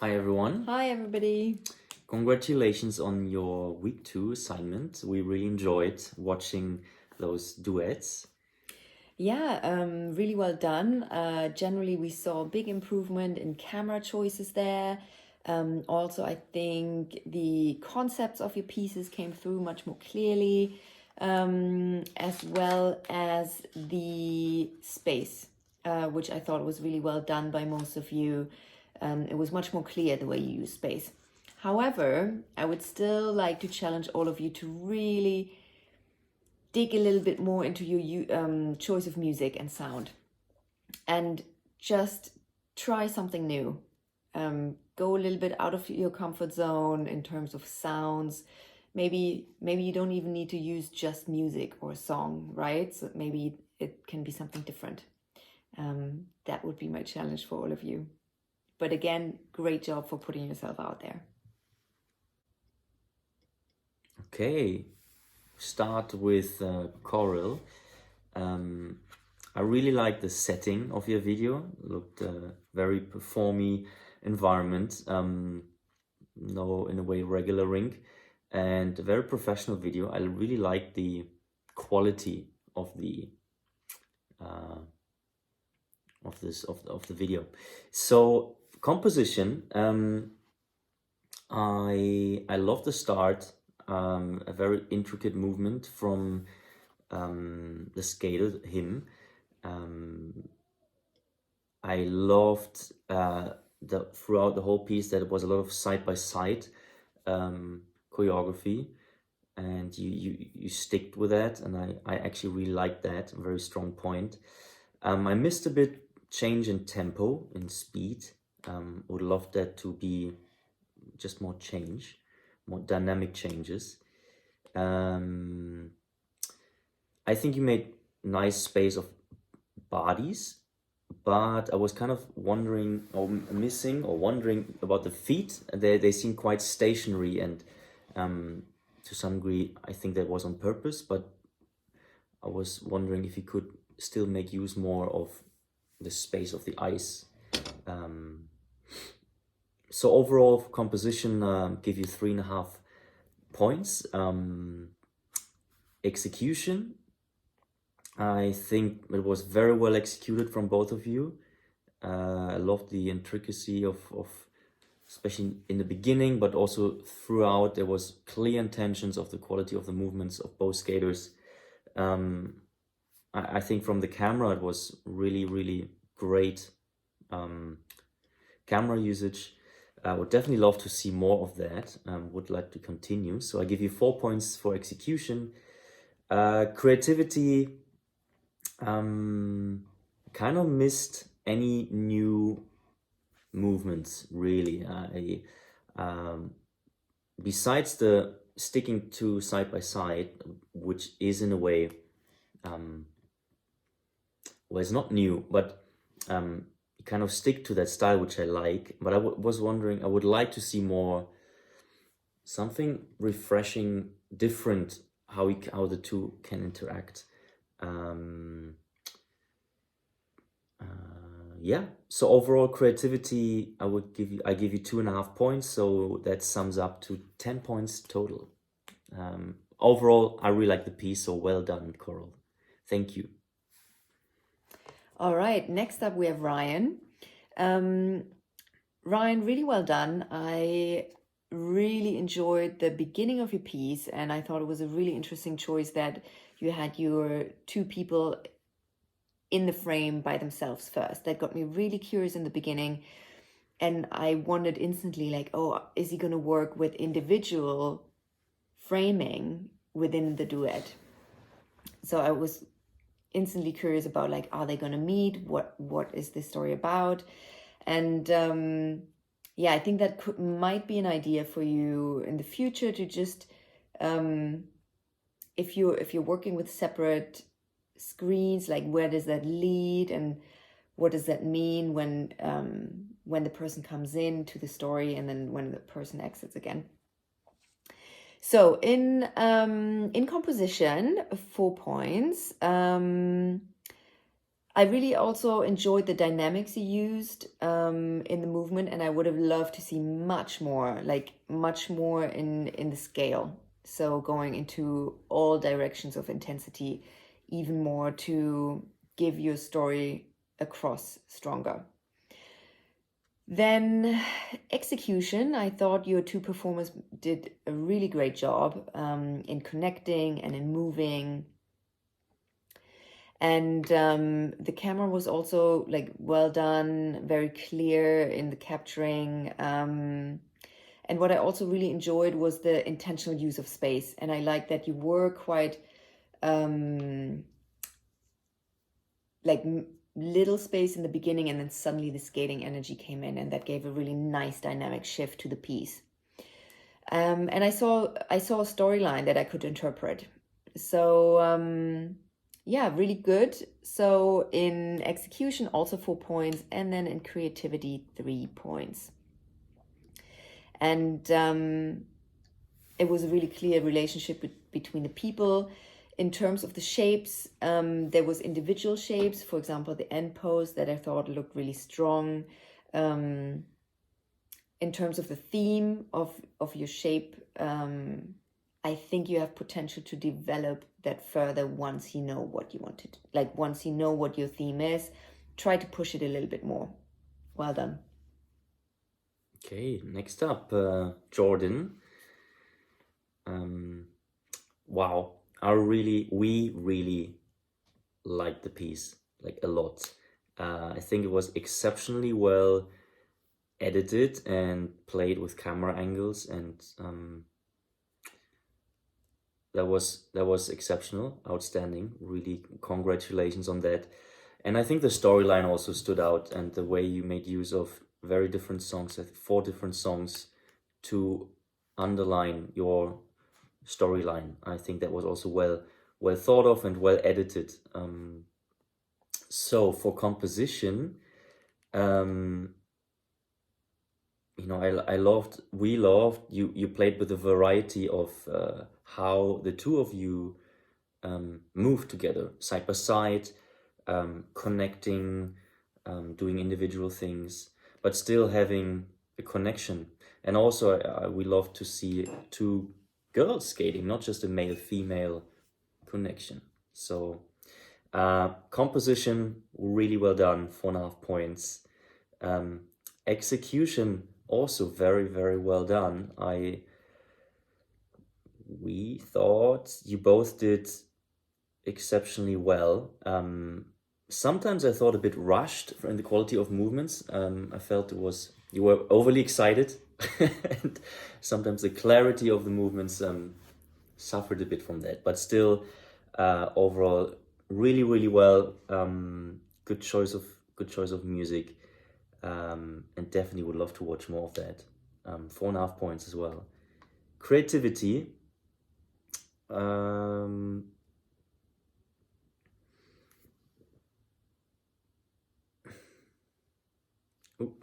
Hi everyone. Hi, everybody. Congratulations on your week 2 assignment. We really enjoyed watching those duets. Yeah, really well done. Generally, we saw a big improvement in camera choices there. Also, I think the concepts of your pieces came through much more clearly, as well as the space, which I thought was really well done by most of you. It was much more clear the way you use space. However, I would still like to challenge all of you to really dig a little bit more into your choice of music and sound, and just try something new. Go a little bit out of your comfort zone in terms of sounds. Maybe you don't even need to use just music or a song, right? So maybe it can be something different. That would be my challenge for all of you. But again, great job for putting yourself out there. Okay, start with choral. I really like the setting of your video. Looked very performy environment. No, in a way, regular ring, and a very professional video. I really like the quality of the of the video. So composition, I love the start. A very intricate movement from the scale hymn. I loved the throughout the whole piece that it was a lot of side by side choreography, and you sticked with that, and I actually really liked that. A very strong point. I missed a bit change in tempo, in speed. Would love that to be just more change, more dynamic changes. I think you made nice space of bodies, but I was kind of wondering or missing or wondering about the feet. They seem quite stationary, and to some degree, I think that was on purpose. But I was wondering if you could still make use more of the space of the ice. So overall composition, give you 3.5 points. Execution, I think it was very well executed from both of you. I loved the intricacy of especially in the beginning, but also throughout. There was clear intentions of the quality of the movements of both skaters. I think from the camera it was really great camera usage. I would definitely love to see more of that. Would like to continue. So I give you 4 points for execution. Creativity, kind of missed any new movements, really. Besides the sticking to side by side, which is in a way, well, it's not new, but you kind of stick to that style, which I like. But I was wondering, I would like to see more, something refreshing, different, how the two can interact. Yeah, so overall creativity, I give you 2.5 points, so that sums up to 10 points total. Overall, I really like the piece, so well done, Coral. Thank you. All right, next up we have Ryan. Ryan, really well done. I really enjoyed the beginning of your piece, and I thought it was a really interesting choice that you had your two people in the frame by themselves first. That got me really curious in the beginning, and I wondered instantly, like, oh, is he going to work with individual framing within the duet? So I was instantly curious about, like, are they going to meet? What is this story about? And yeah, I think that might be an idea for you in the future to just, if you're working with separate screens, like, where does that lead, and what does that mean when the person comes in to the story and then when the person exits again. So in composition, 4 points. I really also enjoyed the dynamics you used in the movement, and I would have loved to see much more, like much more in the scale. So going into all directions of intensity, even more to give your story across stronger. Then execution, I thought your two performers did a really great job in connecting and in moving. And the camera was also like well done, very clear in the capturing. And what I also really enjoyed was the intentional use of space. And I like that you were quite like little space in the beginning, and then suddenly the skating energy came in, and that gave a really nice dynamic shift to the piece. And I saw a storyline that I could interpret. So yeah, really good. So in execution, also 4 points, and then in creativity, 3 points. And it was a really clear relationship between the people. In terms of the shapes, there was individual shapes. For example, the end pose that I thought looked really strong. In terms of the theme of your shape, I think you have potential to develop that further once you know what you wanted. Like once you know what your theme is, try to push it a little bit more. Well done. Okay, next up, Jordan. Wow, we really liked the piece, like a lot. I think it was exceptionally well edited and played with camera angles, and that was exceptional, outstanding. Really, congratulations on that. And I think the storyline also stood out, and the way you made use of very different songs, I think 4 different songs, to underline your storyline. I think that was also well thought of and well edited. So for composition, um, we loved you played with a variety of how the two of you move together side by side, connecting, doing individual things, but still having a connection. And also, we love to see two girls skating, not just a male-female connection. So, composition, really well done, 4.5 points. Execution, also very, very well done. We thought you both did exceptionally well. Sometimes I thought a bit rushed in the quality of movements. I felt you were overly excited, and sometimes the clarity of the movements suffered a bit from that. But still, overall, really, really well. Good choice of music, and definitely would love to watch more of that. 4.5 points as well. Creativity. Um,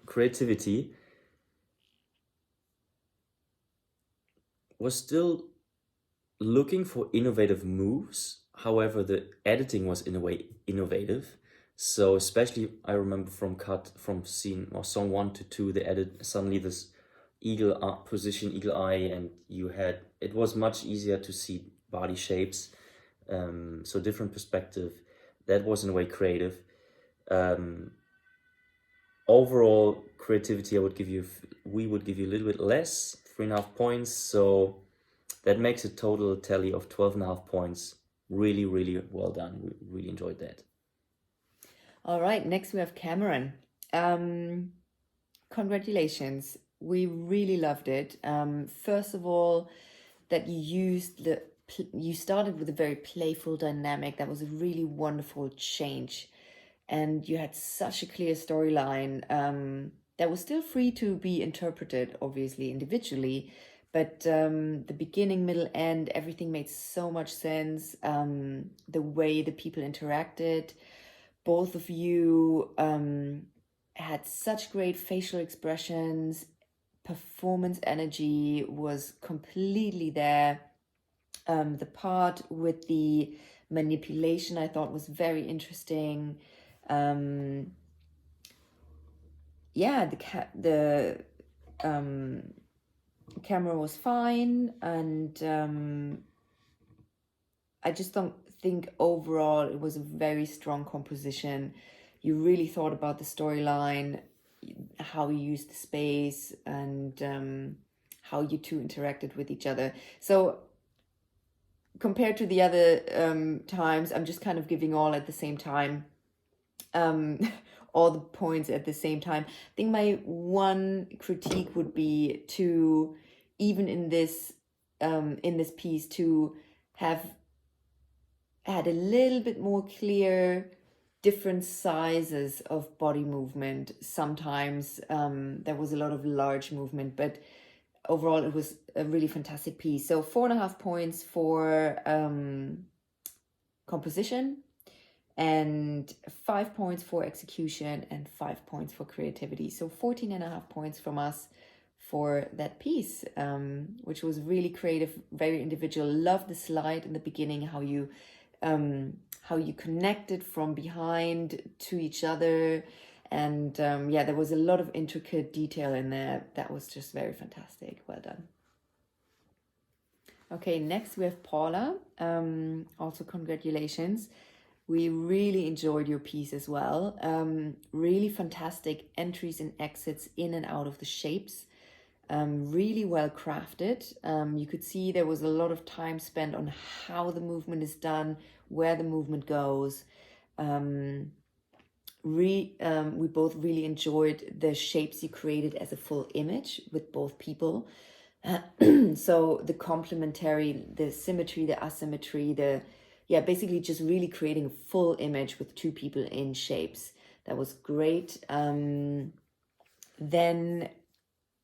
Creativity was still looking for innovative moves. However, the editing was in a way innovative. So especially I remember from scene or song 1 to 2, they added suddenly this position, eagle eye, and it was much easier to see body shapes. So different perspective. That was in a way creative. Overall creativity, we would give you a little bit less, 3.5 points. So that makes a total tally of 12.5 points. Really, really well done. We really enjoyed that. All right, next we have Cameron. Congratulations. We really loved it. First of all, that you started with a very playful dynamic. That was a really wonderful change. And you had such a clear storyline that was still free to be interpreted, obviously, individually. But the beginning, middle, end, everything made so much sense. The way the people interacted, both of you had such great facial expressions. Performance energy was completely there. The part with the manipulation I thought was very interesting. Yeah, the camera was fine, and I just don't think overall it was a very strong composition. You really thought about the storyline, how you used the space, and how you two interacted with each other. So compared to the other times, I'm just kind of giving all at the same time, all the points at the same time. I think my one critique would be to, even in this piece, to have had a little bit more clear different sizes of body movement. Sometimes there was a lot of large movement, but overall it was a really fantastic piece. So 4.5 points for composition, and 5 points for execution, and 5 points for creativity. So 14.5 points from us for that piece, which was really creative, very individual. Love the slide in the beginning, how you connected from behind to each other, and yeah, there was a lot of intricate detail in there. That was just very fantastic. Well done. Okay, next we have Paula. Also congratulations. We really enjoyed your piece as well. Really fantastic entries and exits in and out of the shapes. Really well crafted. You could see there was a lot of time spent on how the movement is done, where the movement goes. We both really enjoyed the shapes you created as a full image with both people. So the complementary, the symmetry, the asymmetry, basically just really creating a full image with two people in shapes. That was great. Then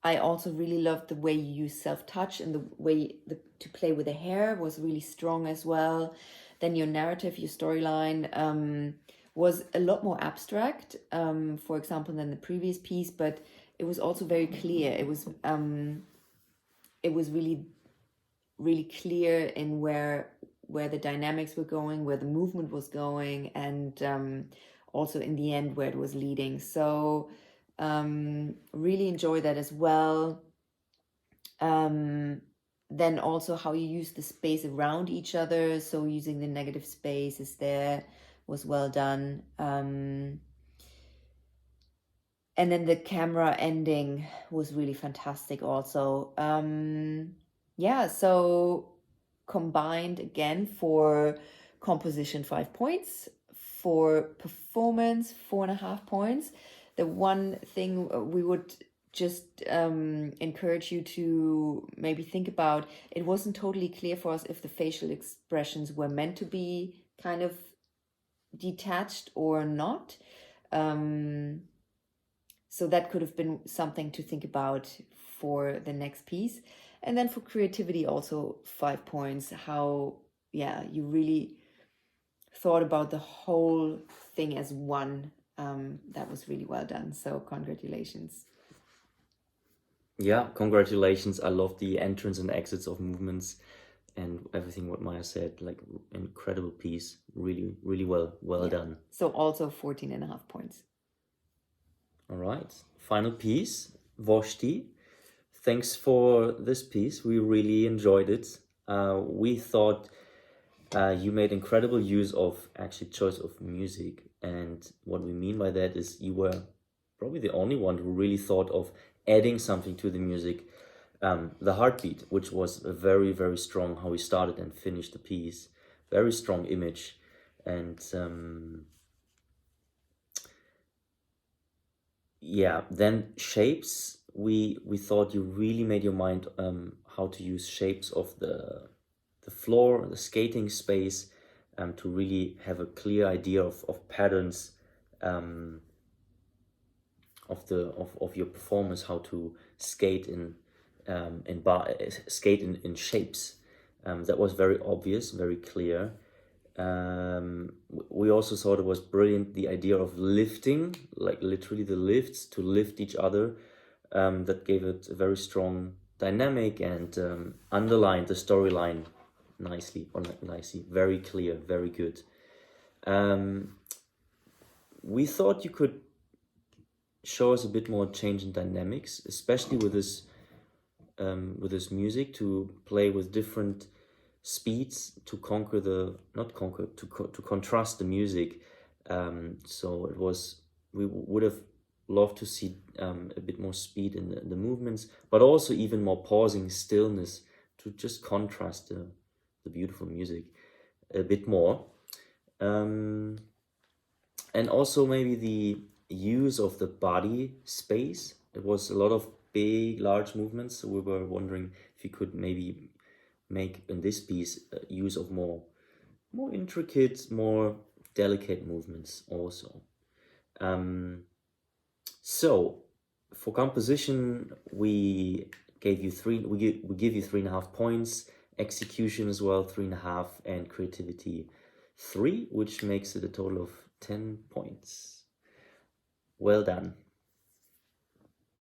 I also really loved the way you use self-touch, and the way to play with the hair was really strong as well. Then your narrative, your storyline was a lot more abstract, for example, than the previous piece, but it was also very clear. It was really, really clear in where the dynamics were going, where the movement was going, and also in the end where it was leading. So really enjoy that as well. Then also how you use the space around each other, so using the negative spaces there was well done. And then the camera ending was really fantastic also. Yeah, so combined again for composition 5 points, for performance 4.5 points. The one thing we would just encourage you to maybe think about, it wasn't totally clear for us if the facial expressions were meant to be kind of detached or not. So that could have been something to think about for the next piece. And then for creativity, also 5 points. How, you really thought about the whole thing as one. That was really well done. So congratulations. Yeah, congratulations. I love the entrance and exits of movements and everything what Maya said. Like, incredible piece. Really, really well done. So also 14.5 points. All right. Final piece, Voshti. Thanks for this piece. We really enjoyed it. We thought you made incredible use of actually choice of music. And what we mean by that is you were probably the only one who really thought of adding something to the music. The heartbeat, which was a very, very strong, how we started and finished the piece. Very strong image. And then shapes. We thought you really made your mind how to use shapes of the floor, the skating space, to really have a clear idea of patterns of your performance, how to skate in shapes. That was very obvious, very clear. We also thought it was brilliant, the idea of lifting, like literally the lifts to lift each other. That gave it a very strong dynamic and underlined the storyline nicely, very clear, very good. we thought you could show us a bit more change in dynamics, especially with this music, to play with different speeds to conquer the not conquer to contrast the music. So it was we would have loved to see a bit more speed in the movements, but also even more pausing, stillness to just contrast the beautiful music a bit more. And also maybe the use of the body space. It was a lot of big, large movements. So we were wondering if you could maybe make in this piece use of more intricate, more delicate movements also. So for composition, we gave you we give you 3.5 points, execution as well 3.5, and creativity 3, which makes it a total of 10 points. Well done.